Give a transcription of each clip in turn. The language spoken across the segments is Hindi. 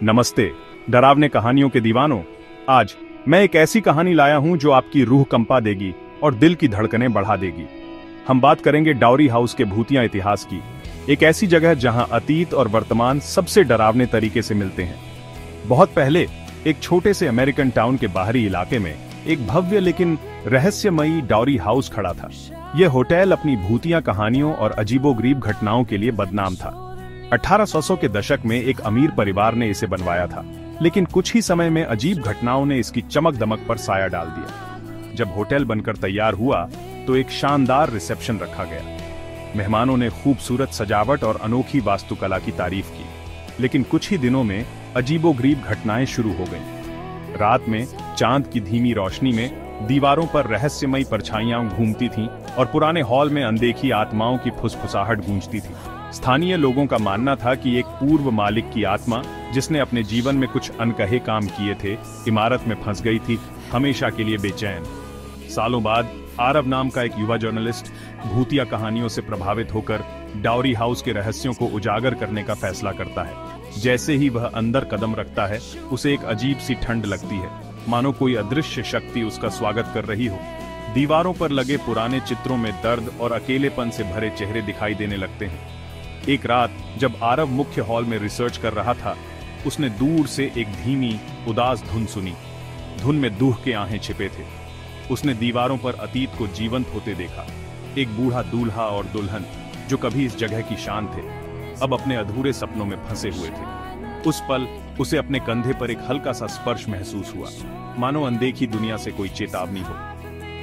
नमस्ते डरावने कहानियों के दीवानों। आज मैं एक ऐसी कहानी लाया हूं जो आपकी रूह कंपा देगी और दिल की धड़कनें बढ़ा देगी। हम बात करेंगे डाउरी हाउस के भूतिया इतिहास की, एक ऐसी जगह जहां अतीत और वर्तमान सबसे डरावने तरीके से मिलते हैं। बहुत पहले एक छोटे से अमेरिकन टाउन के बाहरी इलाके में एक भव्य लेकिन रहस्यमयी डाउरी हाउस खड़ा था। यह होटल अपनी भूतिया कहानियों और अजीबोगरीब घटनाओं के लिए बदनाम था। 1800 के दशक में एक अमीर परिवार ने इसे बनवाया था, लेकिन कुछ ही समय में अजीब घटनाओं ने इसकी चमक दमक पर साया डाल दिया। जब होटल बनकर तैयार हुआ तो एक शानदार रिसेप्शन रखा गया। मेहमानों ने खूबसूरत सजावट और अनोखी वास्तुकला की तारीफ की, लेकिन कुछ ही दिनों में अजीबोगरीब घटनाएं शुरू हो गईं। रात में चांद की धीमी रोशनी में दीवारों पर रहस्यमयी परछाइयां घूमती थीं और पुराने हॉल में अनदेखी आत्माओं की फुसफुसाहट गूंजती थी। स्थानीय लोगों का मानना था कि एक पूर्व मालिक की आत्मा, जिसने अपने जीवन में कुछ अनकहे काम किए थे, इमारत में फंस गई थी, हमेशा के लिए बेचैन। सालों बाद आरव नाम का एक युवा जर्नलिस्ट भूतिया कहानियों से प्रभावित होकर डाउरी हाउस के रहस्यों को उजागर करने का फैसला करता है। जैसे ही वह अंदर कदम रखता है, उसे एक अजीब सी ठंड लगती है, मानो कोई अदृश्य शक्ति उसका स्वागत कर रही हो। दीवारों पर लगे पुराने चित्रों में दर्द और अकेलेपन से भरे चेहरे दिखाई देने लगते हैं। एक रात जब आरव मुख्य हॉल में रिसर्च कर रहा था, उसने दूर से एक धीमी उदास धुन सुनी। धुन में दूह के आहें छिपे थे। उसने दीवारों पर अतीत को जीवंत होते देखा। एक बूढ़ा दूल्हा और दुल्हन जो कभी इस जगह की शान थे, अब अपने अधूरे सपनों में फंसे हुए थे। उस पल उसे अपने कंधे पर एक हल्का सा स्पर्श महसूस हुआ, मानो अनदेखी दुनिया से कोई चेतावनी हो।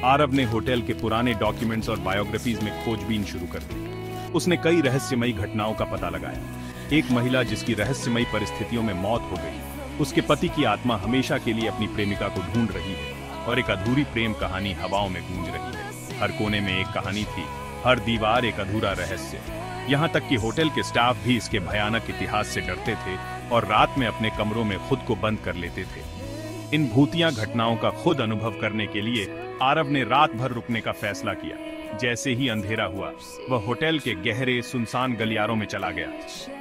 आरव ने होटल के पुराने डॉक्यूमेंट्स और बायोग्राफीज में खोजबीन शुरू कर दी। उसने कई रहस्यमयी घटनाओं का पता लगाया। एक महिला जिसकी रहस्यमयी परिस्थितियों में मौत हो गई, उसके पति की आत्मा हमेशा के लिए अपनी प्रेमिका को ढूंढ रही है, और एक अधूरी प्रेम कहानी हवाओं में गूंज रही है। हर कोने में एक कहानी थी, हर दीवार एक अधूरा रहस्य। यहाँ तक कि होटल के स्टाफ भी इसके भयानक इतिहास से डरते थे और रात में अपने कमरों में खुद को बंद कर लेते थे। इन भूतिया घटनाओं का खुद अनुभव करने के लिए आरव ने रात भर रुकने का फैसला किया। जैसे ही अंधेरा हुआ, वह होटल के गहरे सुनसान गलियारों में चला गया।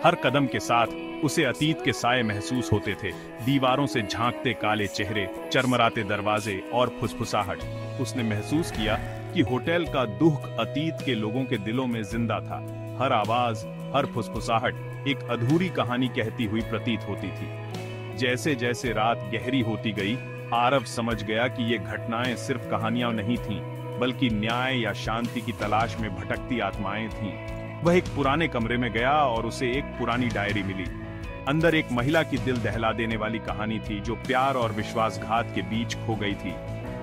हर कदम के साथ उसे अतीत के साए महसूस होते थे, दीवारों से झांकते काले चेहरे, चरमराते दरवाजे और फुसफुसाहट। उसने महसूस किया कि होटल का दुख अतीत के लोगों के दिलों में जिंदा था। हर आवाज, हर फुसफुसाहट एक अधूरी कहानी कहती हुई प्रतीत होती थी। जैसे जैसे रात गहरी होती गई, आरव समझ गया कि ये घटनाएं सिर्फ कहानियां नहीं थीं, बल्कि न्याय या शांति की तलाश में भटकती आत्माएं थीं। वह एक पुराने कमरे में गया और उसे एक पुरानी डायरी मिली। अंदर एक महिला की दिल दहला देने वाली कहानी थी, जो प्यार और विश्वासघात के बीच खो गई थी।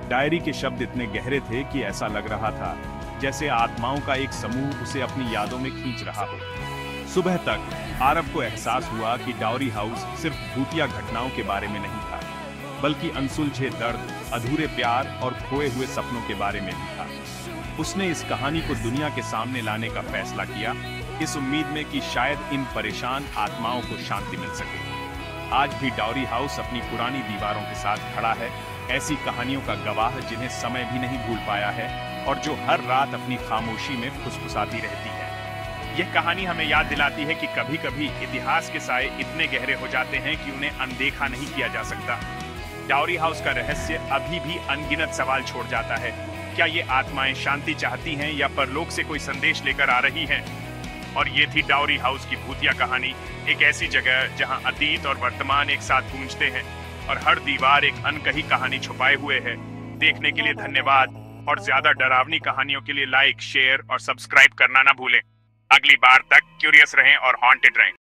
डायरी के शब्द इतने गहरे थे कि ऐसा लग रहा था जैसे आत्माओं का एक समूह उसे अपनी यादों में खींच रहा हो। सुबह तक आरव को एहसास हुआ कि डाउरी हाउस सिर्फ भूतिया घटनाओं के बारे में नहीं था, बल्कि अनसुलझे दर्द, अधूरे प्यार और खोए हुए सपनों के बारे में भी था। उसने इस कहानी को दुनिया के सामने लाने का फैसला किया, इस उम्मीद में कि शायद इन परेशान आत्माओं को शांति मिल सके। आज भी डाउरी हाउस अपनी पुरानी दीवारों के साथ खड़ा है, ऐसी कहानियों का गवाह जिन्हें समय भी नहीं भूल पाया है और जो हर रात अपनी खामोशी में फुसफुसाती रहती है। यह कहानी हमें याद दिलाती है कि कभी कभी इतिहास के साए इतने गहरे हो जाते हैं कि उन्हें अनदेखा नहीं किया जा सकता। डाउरी हाउस का रहस्य अभी भी अनगिनत सवाल छोड़ जाता है। क्या ये आत्माएं शांति चाहती हैं या परलोक से कोई संदेश लेकर आ रही हैं? और ये थी डाउरी हाउस की भूतिया कहानी, एक ऐसी जगह जहां अतीत और वर्तमान एक साथ गूंजते हैं और हर दीवार एक अनकही कहानी छुपाए हुए है। देखने के लिए धन्यवाद, और ज्यादा डरावनी कहानियों के लिए लाइक, शेयर और सब्सक्राइब करना ना भूलें। अगली बार तक क्यूरियस रहें और हॉन्टेड रहें।